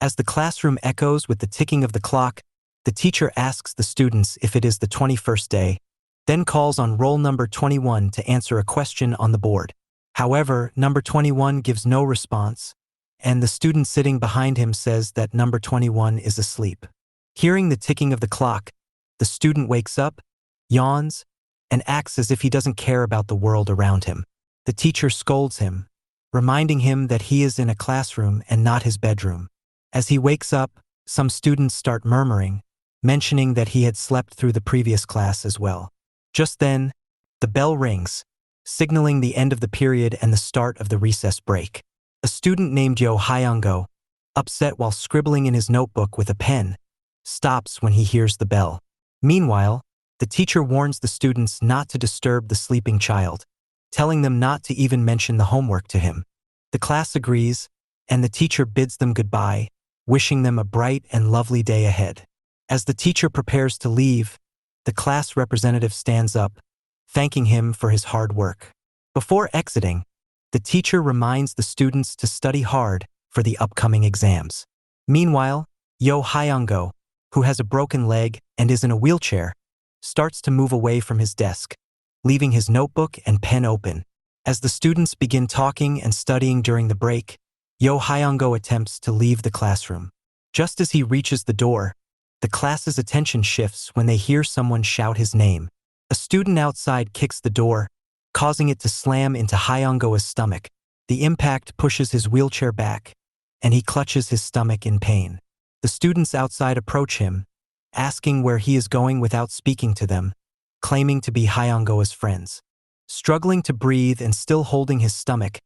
As the classroom echoes with the ticking of the clock, the teacher asks the students if it is the 21st day, then calls on roll number 21 to answer a question on the board. However, number 21 gives no response, and the student sitting behind him says that number 21 is asleep. Hearing the ticking of the clock, the student wakes up, yawns, and acts as if he doesn't care about the world around him. The teacher scolds him, reminding him that he is in a classroom and not his bedroom. As he wakes up, some students start murmuring, mentioning that he had slept through the previous class as well. Just then, the bell rings, signaling the end of the period and the start of the recess break. A student named Hyeong-oh, upset while scribbling in his notebook with a pen, stops when he hears the bell. Meanwhile, the teacher warns the students not to disturb the sleeping child, telling them not to even mention the homework to him. The class agrees, and the teacher bids them goodbye, wishing them a bright and lovely day ahead. As the teacher prepares to leave, the class representative stands up, thanking him for his hard work. Before exiting, the teacher reminds the students to study hard for the upcoming exams. Meanwhile, Hyeong-oh, who has a broken leg and is in a wheelchair, starts to move away from his desk, leaving his notebook and pen open. As the students begin talking and studying during the break, Hyeong-oh attempts to leave the classroom. Just as he reaches the door, the class's attention shifts when they hear someone shout his name. A student outside kicks the door, causing it to slam into Hyeong-oh's stomach. The impact pushes his wheelchair back, and he clutches his stomach in pain. The students outside approach him, asking where he is going without speaking to them, claiming to be Hyeong-oh's friends. Struggling to breathe and still holding his stomach,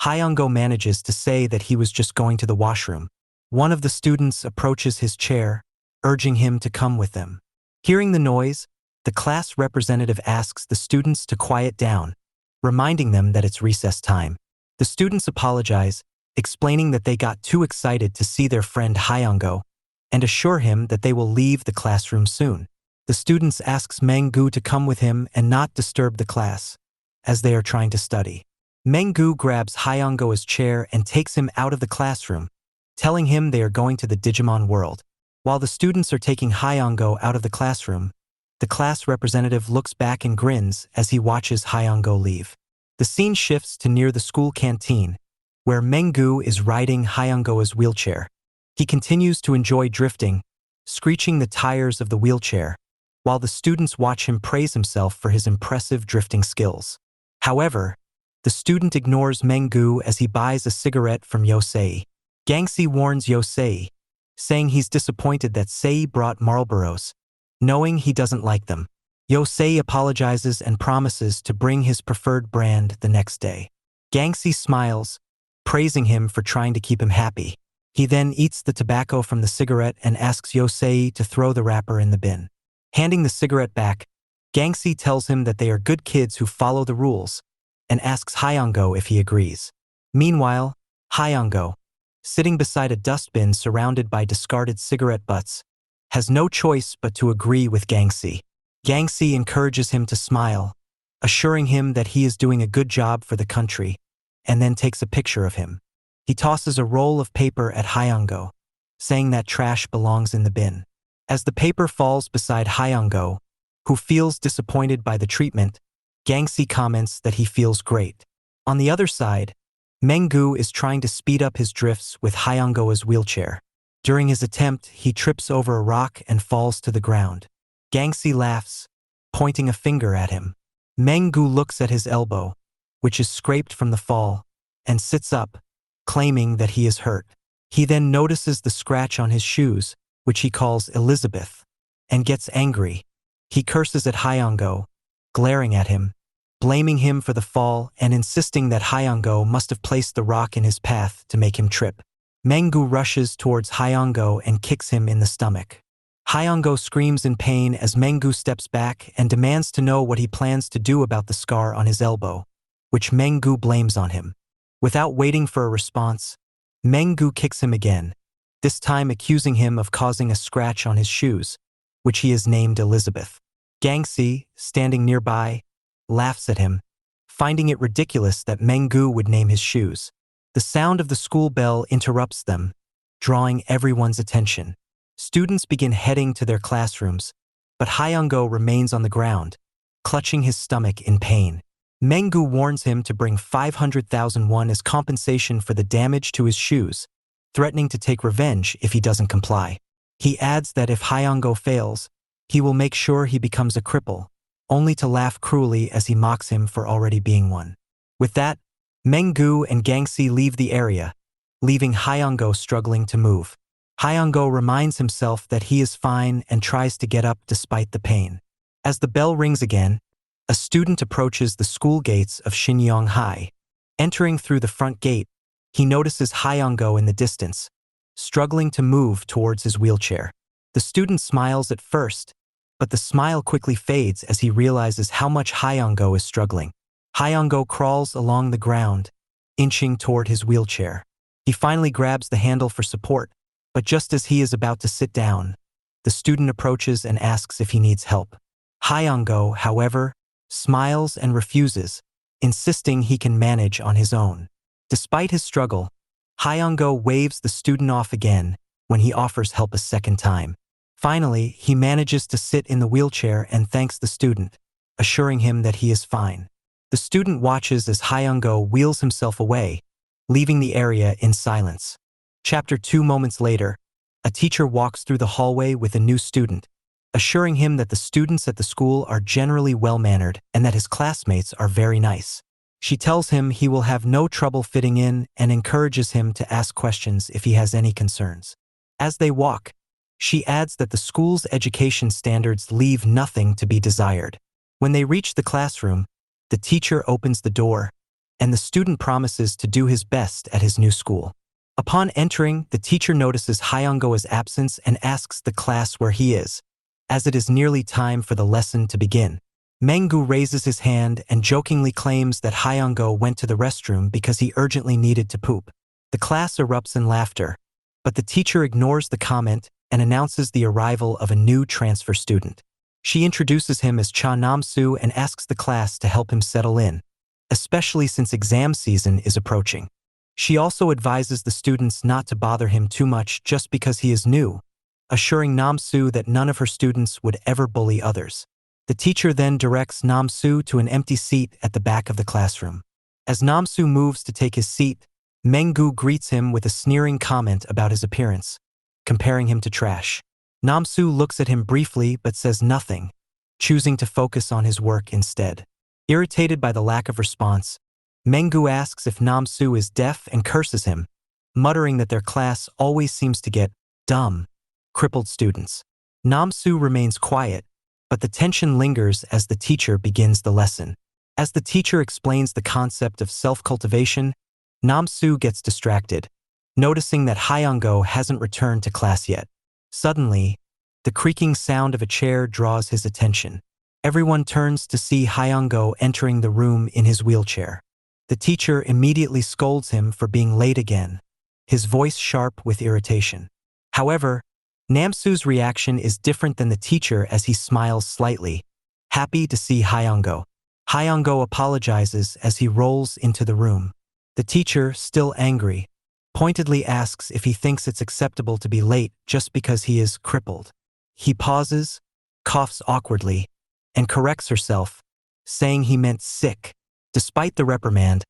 Hyeong-oh manages to say that he was just going to the washroom. One of the students approaches his chair, urging him to come with them. Hearing the noise, the class representative asks the students to quiet down, reminding them that it's recess time. The students apologize, explaining that they got too excited to see their friend Hyeong-oh, and assure him that they will leave the classroom soon. The students asks Meng-gu to come with him and not disturb the class, as they are trying to study. Meng-gu grabs Hyeong-oh's chair and takes him out of the classroom, telling him they are going to the Digimon world. While the students are taking Hyeong-oh out of the classroom, the class representative looks back and grins as he watches Hyeong-oh leave. The scene shifts to near the school canteen, where Meng-gu is riding Hyeong-oh's wheelchair. He continues to enjoy drifting, screeching the tires of the wheelchair, while the students watch him praise himself for his impressive drifting skills. However, the student ignores Meng-gu as he buys a cigarette from Yosei. Gangsi warns Yosei, saying he's disappointed that Sei brought Marlboros, knowing he doesn't like them. Yosei apologizes and promises to bring his preferred brand the next day. Gangsi smiles, praising him for trying to keep him happy. He then eats the tobacco from the cigarette and asks Yosei to throw the wrapper in the bin. Handing the cigarette back, Gangsi tells him that they are good kids who follow the rules, and asks Hyeong-oh if he agrees. Meanwhile, Hyeong-oh, sitting beside a dustbin surrounded by discarded cigarette butts, has no choice but to agree with Gangsi. Gangsi encourages him to smile, assuring him that he is doing a good job for the country, and then takes a picture of him. He tosses a roll of paper at Hyeong-oh, saying that trash belongs in the bin. As the paper falls beside Hyeong-oh, who feels disappointed by the treatment, Gangsi comments that he feels great. On the other side, Meng-gu is trying to speed up his drifts with Hyeong-oh's wheelchair. During his attempt, he trips over a rock and falls to the ground. Gangsi laughs, pointing a finger at him. Meng-gu looks at his elbow, which is scraped from the fall, and sits up, claiming that he is hurt. He then notices the scratch on his shoes, which he calls Elizabeth, and gets angry. He curses at Hyeong-oh, glaring at him, blaming him for the fall and insisting that Hyeong-oh must have placed the rock in his path to make him trip. Meng-gu rushes towards Hyeong-oh and kicks him in the stomach. Hyeong-oh screams in pain as Meng-gu steps back and demands to know what he plans to do about the scar on his elbow, which Meng-gu blames on him. Without waiting for a response, Meng-gu kicks him again, this time accusing him of causing a scratch on his shoes, which he has named Elizabeth. Gangsi, standing nearby, laughs at him, finding it ridiculous that Meng-gu would name his shoes. The sound of the school bell interrupts them, drawing everyone's attention. Students begin heading to their classrooms, but Hyeong-oh remains on the ground, clutching his stomach in pain. Meng-gu warns him to bring 500,000 won as compensation for the damage to his shoes, threatening to take revenge if he doesn't comply. He adds that if Hyeong-oh fails, he will make sure he becomes a cripple, only to laugh cruelly as he mocks him for already being one. With that, Meng-gu and Gangsi leave the area, leaving Hyeong-oh struggling to move. Hyeong-oh reminds himself that he is fine and tries to get up despite the pain. As the bell rings again, a student approaches the school gates of Shinyong High. Entering through the front gate, he notices Hyeong-oh in the distance, struggling to move towards his wheelchair. The student smiles at first, but the smile quickly fades as he realizes how much Hyeong-oh is struggling. Hyeong-oh crawls along the ground, inching toward his wheelchair. He finally grabs the handle for support, but just as he is about to sit down, the student approaches and asks if he needs help. Hyeong-oh, however, smiles and refuses, insisting he can manage on his own. Despite his struggle, Hyeong-oh waves the student off again when he offers help a second time. Finally, he manages to sit in the wheelchair and thanks the student, assuring him that he is fine. The student watches as Hyeong-oh wheels himself away, leaving the area in silence. Chapter 2 moments later, a teacher walks through the hallway with a new student, assuring him that the students at the school are generally well-mannered and that his classmates are very nice. She tells him he will have no trouble fitting in and encourages him to ask questions if he has any concerns. As they walk, she adds that the school's education standards leave nothing to be desired. When they reach the classroom, the teacher opens the door, and the student promises to do his best at his new school. Upon entering, the teacher notices Hyeong-oh's absence and asks the class where he is, as it is nearly time for the lesson to begin. Meng-gu raises his hand and jokingly claims that Hyeong-oh went to the restroom because he urgently needed to poop. The class erupts in laughter, but the teacher ignores the comment and announces the arrival of a new transfer student. She introduces him as Cha Nam-soo and asks the class to help him settle in, especially since exam season is approaching. She also advises the students not to bother him too much just because he is new, assuring Nam-soo that none of her students would ever bully others. The teacher then directs Nam-soo to an empty seat at the back of the classroom. As Nam-soo moves to take his seat, Meng-gu greets him with a sneering comment about his appearance, comparing him to trash. Nam-soo looks at him briefly but says nothing, choosing to focus on his work instead. Irritated by the lack of response, Meng-gu asks if Nam-soo is deaf and curses him, muttering that their class always seems to get dumb, crippled students. Nam-soo remains quiet, but the tension lingers as the teacher begins the lesson. As the teacher explains the concept of self-cultivation, Nam-soo gets distracted, noticing that Hyeong-oh hasn't returned to class yet. Suddenly, the creaking sound of a chair draws his attention. Everyone turns to see Hyeong-oh entering the room in his wheelchair. The teacher immediately scolds him for being late again, his voice sharp with irritation. However, Nam-soo's reaction is different than the teacher as he smiles slightly, happy to see Hyeong-oh. Hyeong-oh apologizes as he rolls into the room. The teacher, still angry, pointedly asks if he thinks it's acceptable to be late just because he is crippled. He pauses, coughs awkwardly, and corrects herself, saying he meant sick. Despite the reprimand,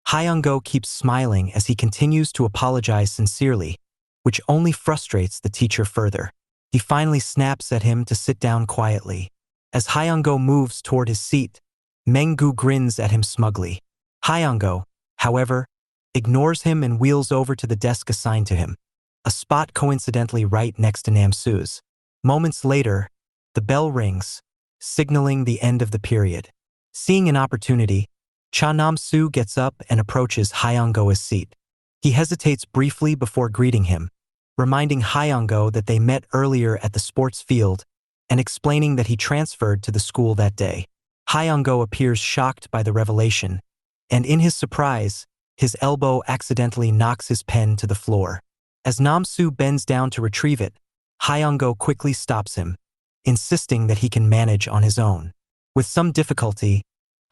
Hyeong-oh keeps smiling as he continues to apologize sincerely, which only frustrates the teacher further. He finally snaps at him to sit down quietly. As Hyeong-oh moves toward his seat, Meng-gu grins at him smugly. Hyeong-oh, however, ignores him and wheels over to the desk assigned to him, a spot coincidentally right next to Nam-soo's. Moments later, the bell rings, signaling the end of the period. Seeing an opportunity, Cha Nam-soo gets up and approaches Hyeong-oh's seat. He hesitates briefly before greeting him, reminding Hyeong-oh that they met earlier at the sports field and explaining that he transferred to the school that day. Hyeong-oh appears shocked by the revelation, and in his surprise, his elbow accidentally knocks his pen to the floor. As Nam-soo bends down to retrieve it, Hyeong-oh quickly stops him, insisting that he can manage on his own. With some difficulty,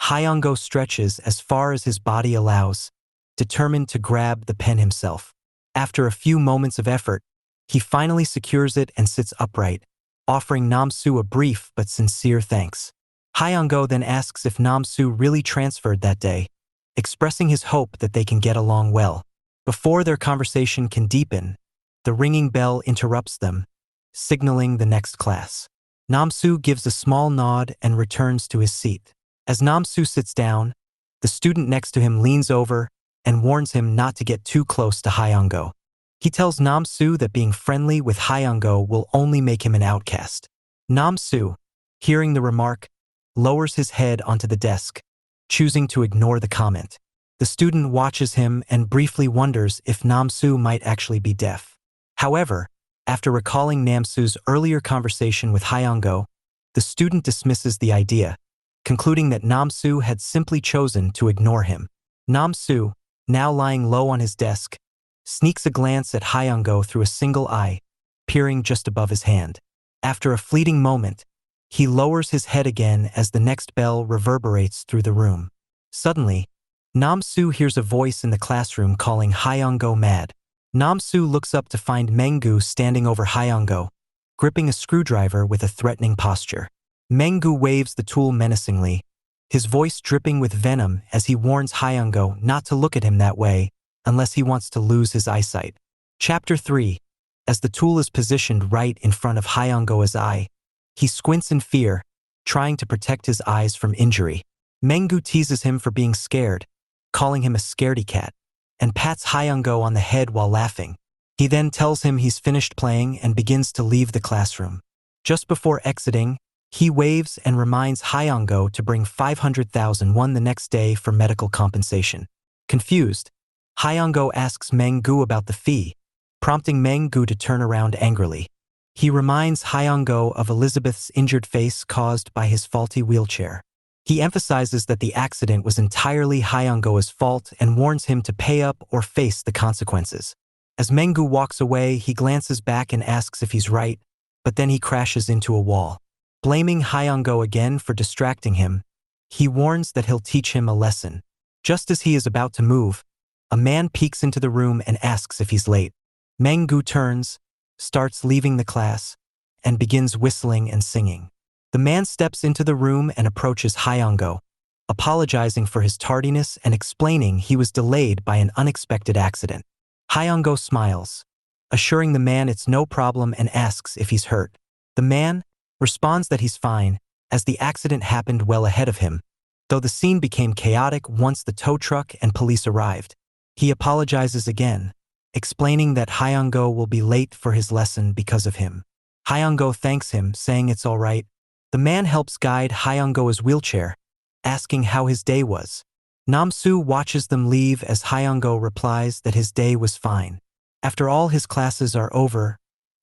Hyeong-oh stretches as far as his body allows, determined to grab the pen himself. After a few moments of effort, he finally secures it and sits upright, offering Nam-soo a brief but sincere thanks. Hyeong-oh then asks if Nam-soo really transferred that day, expressing his hope that they can get along well. Before their conversation can deepen, the ringing bell interrupts them, signaling the next class. Nam-soo gives a small nod and returns to his seat. As Nam-soo sits down, the student next to him leans over and warns him not to get too close to Hyeong-oh. He tells Nam-soo that being friendly with Hyeong-oh will only make him an outcast. Nam-soo, hearing the remark, lowers his head onto the desk, choosing to ignore the comment. The student watches him and briefly wonders if Nam-soo might actually be deaf. However, after recalling Nam-soo's earlier conversation with Hyeong-oh, the student dismisses the idea, concluding that Nam-soo had simply chosen to ignore him. Nam-soo, now lying low on his desk, sneaks a glance at Hyeong-oh through a single eye, peering just above his hand. After a fleeting moment, he lowers his head again as the next bell reverberates through the room. Suddenly, Nam-soo hears a voice in the classroom calling Hyeong-oh mad. Nam-soo looks up to find Meng-gu standing over Hyeong-oh, gripping a screwdriver with a threatening posture. Meng-gu waves the tool menacingly, his voice dripping with venom as he warns Hyeong-oh not to look at him that way unless he wants to lose his eyesight. Chapter 3. As the tool is positioned right in front of Hyeong-oh's eye, he squints in fear, trying to protect his eyes from injury. Meng-gu teases him for being scared, calling him a scaredy cat, and pats Hyeong-oh on the head while laughing. He then tells him he's finished playing and begins to leave the classroom. Just before exiting, he waves and reminds Hyeong-oh to bring 500,000 won the next day for medical compensation. Confused, Hyeong-oh asks Meng-gu about the fee, prompting Meng-gu to turn around angrily. He reminds Hyeong-oh of Elizabeth's injured face caused by his faulty wheelchair. He emphasizes that the accident was entirely Hyeong-oh's fault and warns him to pay up or face the consequences. As Meng-gu walks away, he glances back and asks if he's right, but then he crashes into a wall. Blaming Hyeong-oh again for distracting him, he warns that he'll teach him a lesson. Just as he is about to move, a man peeks into the room and asks if he's late. Meng-gu turns, starts leaving the class, and begins whistling and singing. The man steps into the room and approaches Hyeong-oh, apologizing for his tardiness and explaining he was delayed by an unexpected accident. Hyeong-oh smiles, assuring the man it's no problem and asks if he's hurt. The man responds that he's fine, as the accident happened well ahead of him, though the scene became chaotic once the tow truck and police arrived. He apologizes again, explaining that Hyeong-oh will be late for his lesson because of him. Hyeong-oh thanks him, saying it's all right. The man helps guide Hyeong-oh's wheelchair, asking how his day was. Nam-soo watches them leave as Hyeong-oh replies that his day was fine. After all his classes are over,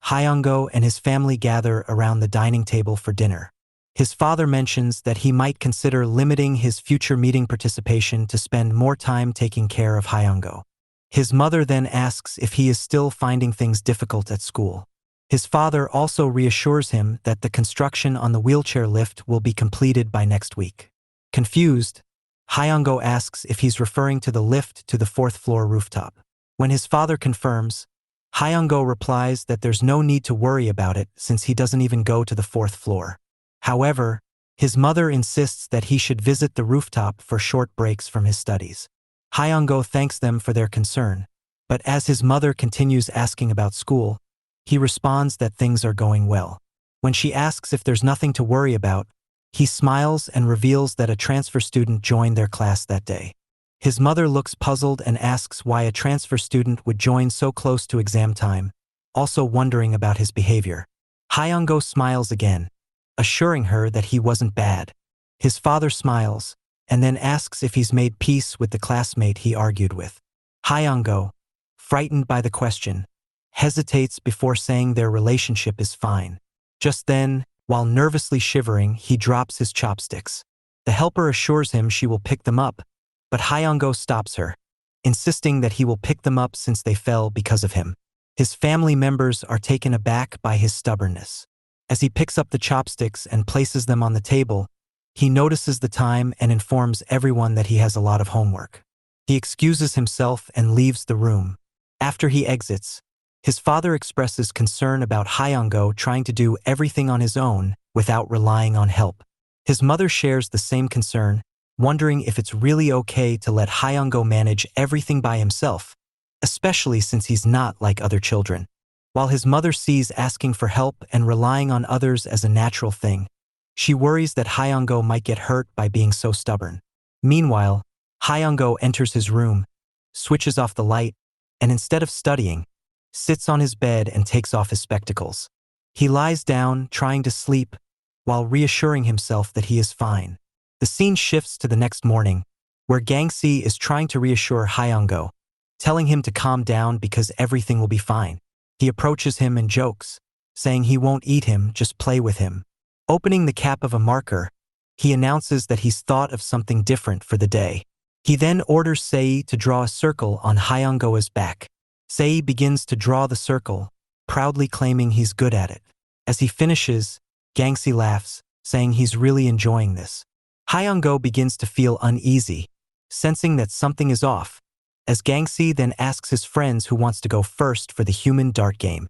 Hyeong-oh and his family gather around the dining table for dinner. His father mentions that he might consider limiting his future meeting participation to spend more time taking care of Hyeong-oh. His mother then asks if he is still finding things difficult at school. His father also reassures him that the construction on the wheelchair lift will be completed by next week. Confused, Hyeong-oh asks if he's referring to the lift to the fourth-floor rooftop. When his father confirms, Hyeong-oh replies that there's no need to worry about it since he doesn't even go to the fourth floor. However, his mother insists that he should visit the rooftop for short breaks from his studies. Hyeong-oh thanks them for their concern, but as his mother continues asking about school, he responds that things are going well. When she asks if there's nothing to worry about, he smiles and reveals that a transfer student joined their class that day. His mother looks puzzled and asks why a transfer student would join so close to exam time, also wondering about his behavior. Hyeong-oh smiles again, assuring her that he wasn't bad. His father smiles, and then asks if he's made peace with the classmate he argued with. Hyeong-oh, frightened by the question, hesitates before saying their relationship is fine. Just then, while nervously shivering, he drops his chopsticks. The helper assures him she will pick them up, but Hyeong-oh stops her, insisting that he will pick them up since they fell because of him. His family members are taken aback by his stubbornness. As he picks up the chopsticks and places them on the table, he notices the time and informs everyone that he has a lot of homework. He excuses himself and leaves the room. After he exits, his father expresses concern about Hyeong-oh trying to do everything on his own without relying on help. His mother shares the same concern, wondering if it's really okay to let Hyeong-oh manage everything by himself, especially since he's not like other children. While his mother sees asking for help and relying on others as a natural thing, she worries that Hyeong-oh might get hurt by being so stubborn. Meanwhile, Hyeong-oh enters his room, switches off the light, and instead of studying, sits on his bed and takes off his spectacles. He lies down, trying to sleep, while reassuring himself that he is fine. The scene shifts to the next morning, where Gangsi is trying to reassure Hyeong-oh, telling him to calm down because everything will be fine. He approaches him and jokes, saying he won't eat him, just play with him. Opening the cap of a marker, he announces that he's thought of something different for the day. He then orders Sei to draw a circle on Hyeong-oh's back. Sei begins to draw the circle, proudly claiming he's good at it. As he finishes, Gangsi laughs, saying he's really enjoying this. Hyeong-oh begins to feel uneasy, sensing that something is off, as Gangsi then asks his friends who wants to go first for the human dart game.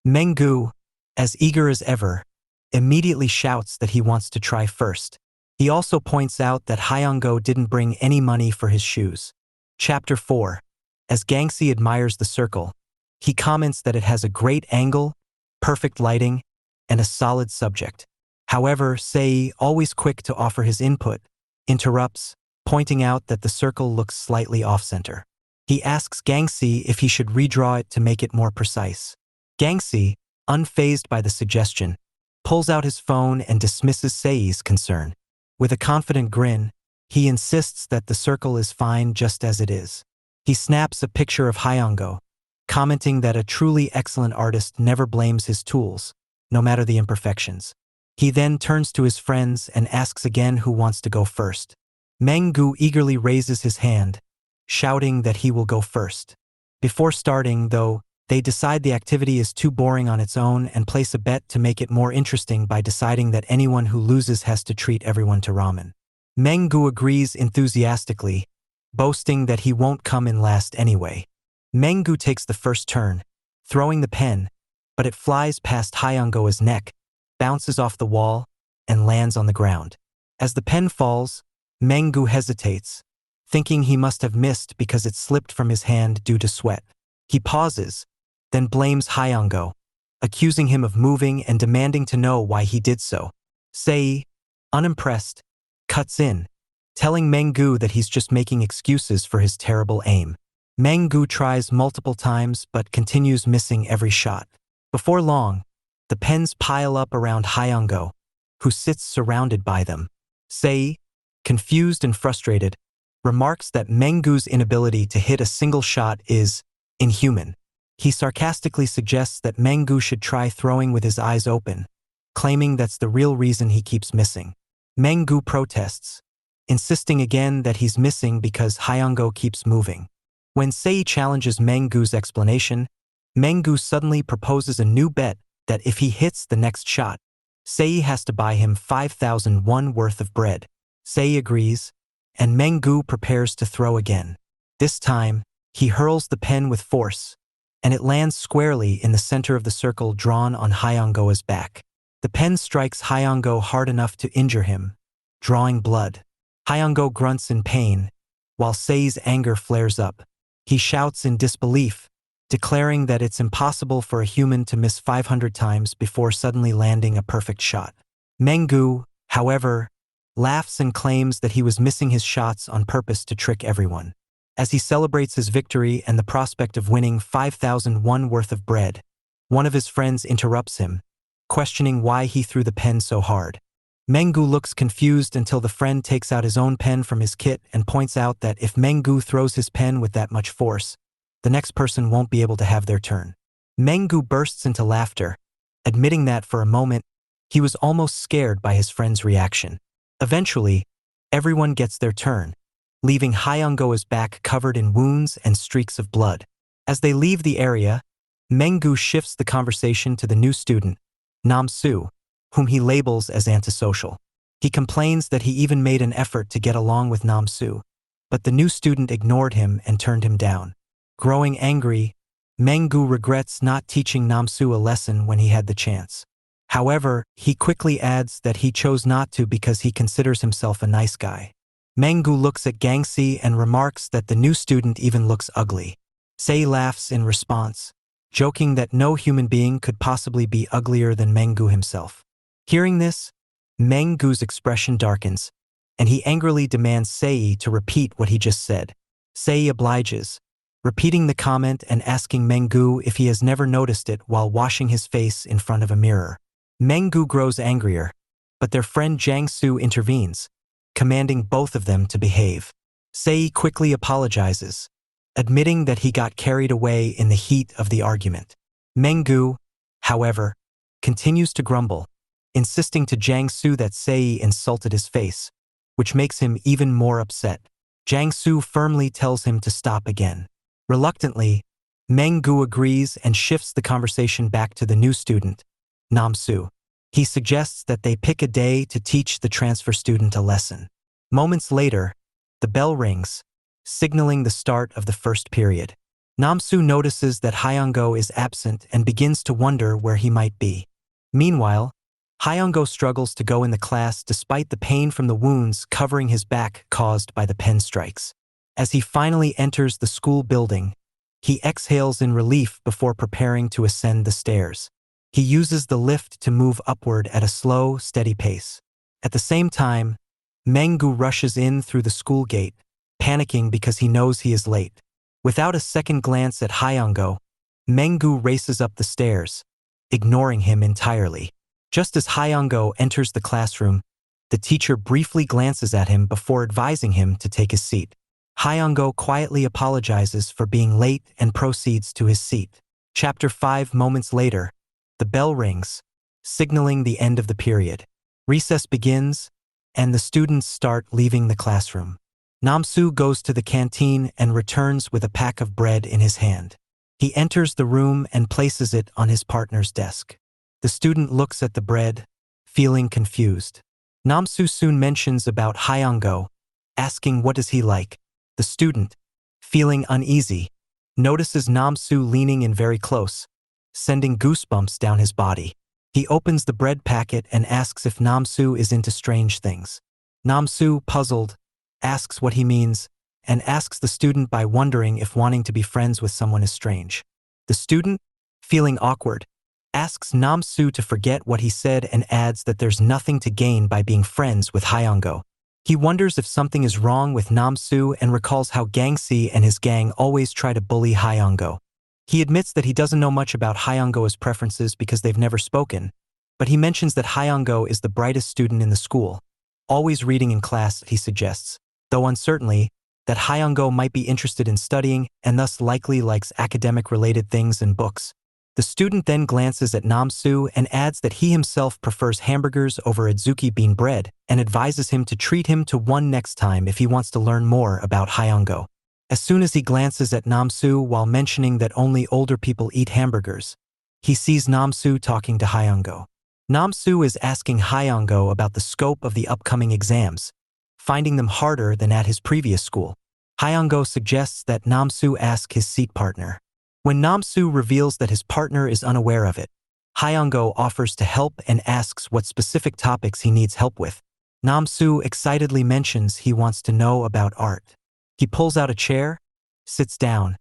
Menggu, as eager as ever, immediately shouts that he wants to try first. He also points out that Hyeong-oh didn't bring any money for his shoes. Chapter 4. As Gangsi admires the circle, he comments that it has a great angle, perfect lighting, and a solid subject. However, Sei, always quick to offer his input, interrupts, pointing out that the circle looks slightly off-center. He asks Gangsi if he should redraw it to make it more precise. Gangsi, unfazed by the suggestion, pulls out his phone and dismisses Sei's concern. With a confident grin, he insists that the circle is fine just as it is. He snaps a picture of Hyeong-oh, commenting that a truly excellent artist never blames his tools, no matter the imperfections. He then turns to his friends and asks again who wants to go first. Menggu eagerly raises his hand, shouting that he will go first. Before starting, though, they decide the activity is too boring on its own and place a bet to make it more interesting by deciding that anyone who loses has to treat everyone to ramen. Menggu agrees enthusiastically, boasting that he won't come in last anyway. Menggu takes the first turn, throwing the pen, but it flies past Hyeong-oh's neck, bounces off the wall, and lands on the ground. As the pen falls, Menggu hesitates, thinking he must have missed because it slipped from his hand due to sweat. He pauses, then blames Hyeong-oh, accusing him of moving and demanding to know why he did so. Sei, unimpressed, cuts in, telling Menggu that he's just making excuses for his terrible aim. Menggu tries multiple times but continues missing every shot. Before long, the pens pile up around Hyeong-oh, who sits surrounded by them. Sei, confused and frustrated, remarks that Menggu's inability to hit a single shot is inhuman. He sarcastically suggests that Menggu should try throwing with his eyes open, claiming that's the real reason he keeps missing. Menggu protests, insisting again that he's missing because Hyeong-oh keeps moving. When Sei challenges Menggu's explanation, Menggu suddenly proposes a new bet that if he hits the next shot, Sei has to buy him 5,000 won worth of bread. Sei agrees, and Menggu prepares to throw again. This time, he hurls the pen with force, and it lands squarely in the center of the circle drawn on Hyeong-oh's back. The pen strikes Hyeong-oh hard enough to injure him, drawing blood. Hyeong-oh grunts in pain, while Sei's anger flares up. He shouts in disbelief, declaring that it's impossible for a human to miss 500 times before suddenly landing a perfect shot. Menggu, however, laughs and claims that he was missing his shots on purpose to trick everyone. As he celebrates his victory and the prospect of winning 5,000 won worth of bread, one of his friends interrupts him, questioning why he threw the pen so hard. Menggu looks confused until the friend takes out his own pen from his kit and points out that if Menggu throws his pen with that much force, the next person won't be able to have their turn. Menggu bursts into laughter, admitting that for a moment, he was almost scared by his friend's reaction. Eventually, everyone gets their turn, leaving Hyeong-oh's back covered in wounds and streaks of blood. As they leave the area, Menggu shifts the conversation to the new student, Nam-soo, whom he labels as antisocial. He complains that he even made an effort to get along with Nam-soo, but the new student ignored him and turned him down. Growing angry, Meng-gu regrets not teaching Nam-soo a lesson when he had the chance. However, he quickly adds that he chose not to because he considers himself a nice guy. Meng-gu looks at Gang-si and remarks that the new student even looks ugly. Se laughs in response, joking that no human being could possibly be uglier than Meng-gu himself. Hearing this, Meng-gu's expression darkens, and he angrily demands Sei to repeat what he just said. Sei obliges, repeating the comment and asking Meng-gu if he has never noticed it while washing his face in front of a mirror. Meng-gu grows angrier, but their friend Jang-soo intervenes, commanding both of them to behave. Sei quickly apologizes, admitting that he got carried away in the heat of the argument. Meng-gu, however, continues to grumble, insisting to Jang-soo that Sei insulted his face, which makes him even more upset. Jang-soo firmly tells him to stop again. Reluctantly, Meng-gu agrees and shifts the conversation back to the new student, Nam-soo. He suggests that they pick a day to teach the transfer student a lesson. Moments later, the bell rings, signaling the start of the first period. Nam-soo notices that Hyeong-oh is absent and begins to wonder where he might be. Meanwhile, Hyeong-oh struggles to go in the class despite the pain from the wounds covering his back caused by the pen strikes. As he finally enters the school building, he exhales in relief before preparing to ascend the stairs. He uses the lift to move upward at a slow, steady pace. At the same time, Meng-gu rushes in through the school gate, panicking because he knows he is late. Without a second glance at Hyeong-oh, Meng-gu races up the stairs, ignoring him entirely. Just as Hyeong-oh enters the classroom, the teacher briefly glances at him before advising him to take his seat. Hyeong-oh quietly apologizes for being late and proceeds to his seat. Chapter 5 Moments later, the bell rings, signaling the end of the period. Recess begins, and the students start leaving the classroom. Nam-soo goes to the canteen and returns with a pack of bread in his hand. He enters the room and places it on his partner's desk. The student looks at the bread, feeling confused. Nam-soo soon mentions about Hyeong-oh, asking what does he like. The student, feeling uneasy, notices Nam-soo leaning in very close, sending goosebumps down his body. He opens the bread packet and asks if Nam-soo is into strange things. Nam-soo, puzzled, asks what he means, and asks the student by wondering if wanting to be friends with someone is strange. The student, feeling awkward, asks Nam-soo to forget what he said and adds that there's nothing to gain by being friends with Hyeong-oh. He wonders if something is wrong with Nam-soo and recalls how Gang-si and his gang always try to bully Hyeong-oh. He admits that he doesn't know much about Hyeong-oh's preferences because they've never spoken, but he mentions that Hyeong-oh is the brightest student in the school, always reading in class, he suggests, though uncertainly, that Hyeong-oh might be interested in studying and thus likely likes academic-related things and books. The student then glances at Nam-soo and adds that he himself prefers hamburgers over adzuki bean bread and advises him to treat him to one next time if he wants to learn more about Hyeong-oh. As soon as he glances at Nam-soo while mentioning that only older people eat hamburgers, he sees Nam-soo talking to Hyeong-oh. Nam-soo is asking Hyeong-oh about the scope of the upcoming exams, finding them harder than at his previous school. Hyeong-oh suggests that Nam-soo ask his seat partner. When Nam-soo reveals that his partner is unaware of it, Hyeong-oh offers to help and asks what specific topics he needs help with. Nam-soo excitedly mentions he wants to know about art. He pulls out a chair, sits down,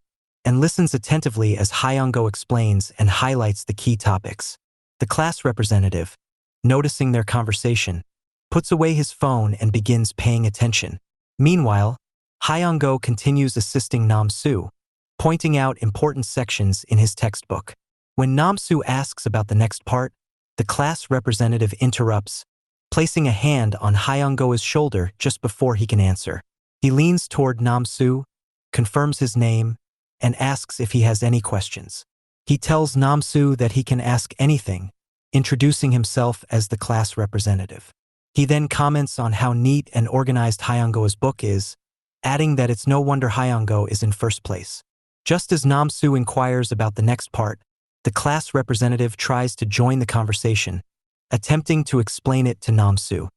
and listens attentively as Hyeong-oh explains and highlights the key topics. The class representative, noticing their conversation, puts away his phone and begins paying attention. Meanwhile, Hyeong-oh continues assisting Nam-soo, pointing out important sections in his textbook. When Nam-soo asks about the next part, the class representative interrupts, placing a hand on Hyeong-oh's shoulder just before he can answer. He leans toward Nam-soo, confirms his name, and asks if he has any questions. He tells Nam-soo that he can ask anything, introducing himself as the class representative. He then comments on how neat and organized Hyeong-oh's book is, adding that it's no wonder Hyeong-oh is in first place. Just as Nam-soo inquires about the next part, the class representative tries to join the conversation, attempting to explain it to Nam-soo.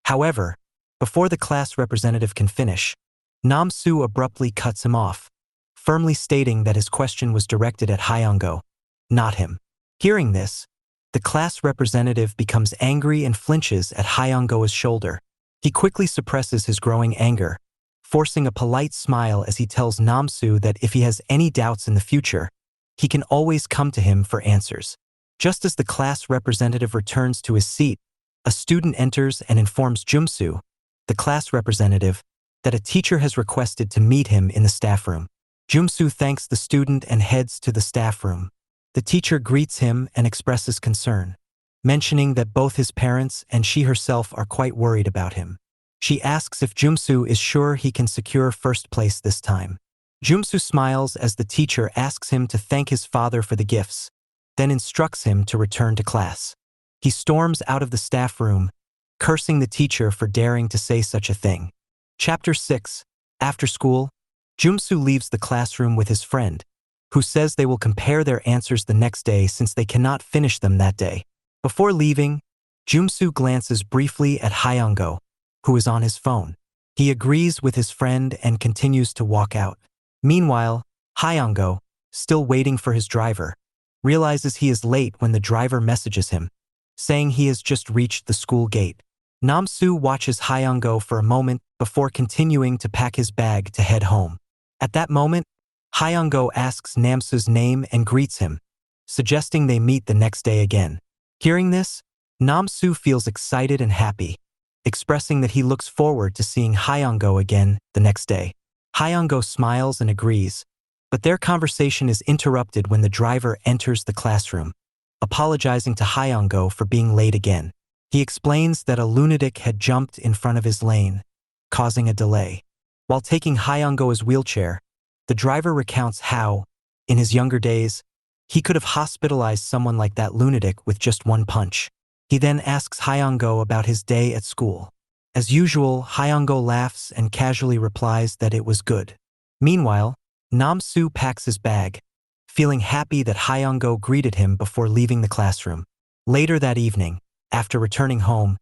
However, before the class representative can finish, Nam-soo abruptly cuts him off, firmly stating that his question was directed at Hyeong-oh, not him. Hearing this, the class representative becomes angry and flinches at Hyeong-oh's shoulder. He quickly suppresses his growing anger, forcing a polite smile as he tells Namsu that if he has any doubts in the future, he can always come to him for answers. Just as the class representative returns to his seat, a student enters and informs Jumsu, the class representative, that a teacher has requested to meet him in the staff room. Jumsu thanks the student and heads to the staff room. The teacher greets him and expresses concern, mentioning that both his parents and she herself are quite worried about him. She asks if Jumsu is sure he can secure first place this time. Jumsu smiles as the teacher asks him to thank his father for the gifts, then instructs him to return to class. He storms out of the staff room, cursing the teacher for daring to say such a thing. Chapter 6. After school, Jumsu leaves the classroom with his friend, who says they will compare their answers the next day since they cannot finish them that day. Before leaving, Jumsu glances briefly at Hyeong-oh, who is on his phone. He agrees with his friend and continues to walk out. Meanwhile, Hyeong-oh, still waiting for his driver, realizes he is late when the driver messages him, saying he has just reached the school gate. Namsu watches Hyeong-oh for a moment before continuing to pack his bag to head home. At that moment, Hyeong-oh asks Namsu's name and greets him, suggesting they meet the next day again. Hearing this, Namsu feels excited and happy, expressing that he looks forward to seeing Hyeong-oh again the next day. Hyeong-oh smiles and agrees, but their conversation is interrupted when the driver enters the classroom, apologizing to Hyeong-oh for being late again. He explains that a lunatic had jumped in front of his lane, causing a delay. While taking Hyeong-oh's wheelchair, the driver recounts how, in his younger days, he could have hospitalized someone like that lunatic with just one punch. He then asks Hyeong-oh about his day at school. As usual, Hyeong-oh laughs and casually replies that it was good. Meanwhile, Namsu packs his bag, feeling happy that Hyeong-oh greeted him before leaving the classroom. Later that evening, after returning home,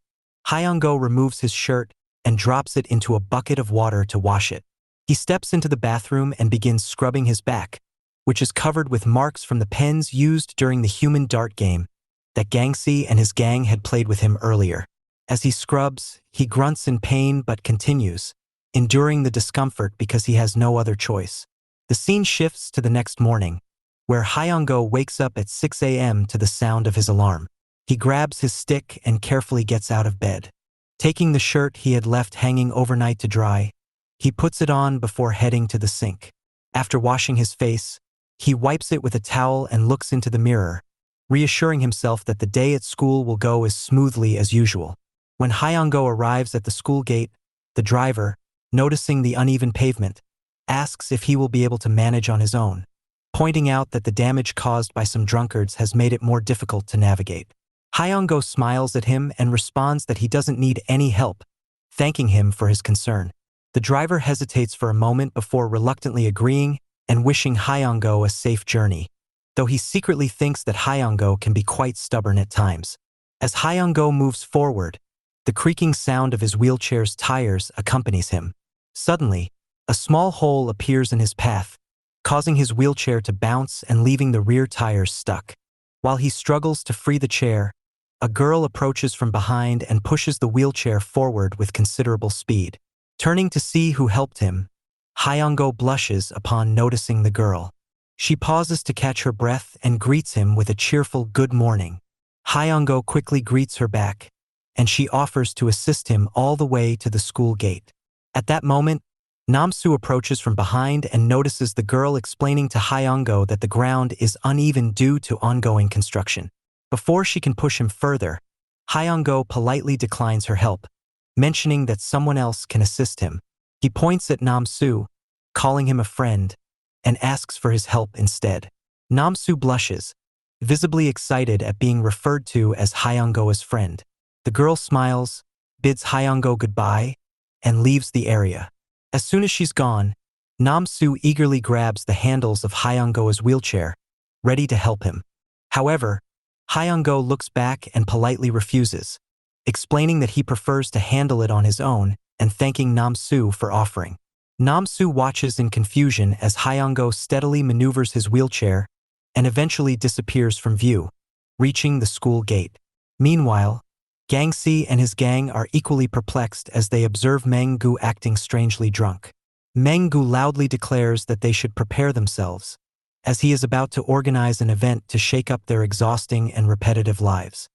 Hyeong-oh removes his shirt and drops it into a bucket of water to wash it. He steps into the bathroom and begins scrubbing his back, which is covered with marks from the pens used during the human dart game that Gangsi and his gang had played with him earlier. As he scrubs, he grunts in pain but continues, enduring the discomfort because he has no other choice. The scene shifts to the next morning, where Hyeong-oh wakes up at 6 a.m. to the sound of his alarm. He grabs his stick and carefully gets out of bed. Taking the shirt he had left hanging overnight to dry, he puts it on before heading to the sink. After washing his face, he wipes it with a towel and looks into the mirror, reassuring himself that the day at school will go as smoothly as usual. When Hyeong-oh arrives at the school gate, the driver, noticing the uneven pavement, asks if he will be able to manage on his own, pointing out that the damage caused by some drunkards has made it more difficult to navigate. Hyeong-oh smiles at him and responds that he doesn't need any help, thanking him for his concern. The driver hesitates for a moment before reluctantly agreeing and wishing Hyeong-oh a safe journey, though he secretly thinks that Hyeong-oh can be quite stubborn at times. As Hyeong-oh moves forward, the creaking sound of his wheelchair's tires accompanies him. Suddenly, a small hole appears in his path, causing his wheelchair to bounce and leaving the rear tires stuck. While he struggles to free the chair, a girl approaches from behind and pushes the wheelchair forward with considerable speed. Turning to see who helped him, Hyeong-oh blushes upon noticing the girl. She pauses to catch her breath and greets him with a cheerful good morning. Hyeong-oh quickly greets her back, and she offers to assist him all the way to the school gate. At that moment, Namsu approaches from behind and notices the girl explaining to Hyeong-oh that the ground is uneven due to ongoing construction. Before she can push him further, Hyeong-oh politely declines her help, mentioning that someone else can assist him. He points at Namsu, calling him a friend, and asks for his help instead. Namsu blushes, visibly excited at being referred to as Hyeong-oh's friend. The girl smiles, bids Hyeong-oh goodbye, and leaves the area. As soon as she's gone, Namsu eagerly grabs the handles of Hyeong-oh's wheelchair, ready to help him. However, Hyeong-oh looks back and politely refuses, explaining that he prefers to handle it on his own and thanking Namsu for offering. Namsu watches in confusion as Hyeong-oh steadily maneuvers his wheelchair and eventually disappears from view, reaching the school gate. Meanwhile, Gangsi and his gang are equally perplexed as they observe Meng-gu acting strangely drunk. Meng-gu loudly declares that they should prepare themselves, as he is about to organize an event to shake up their exhausting and repetitive lives.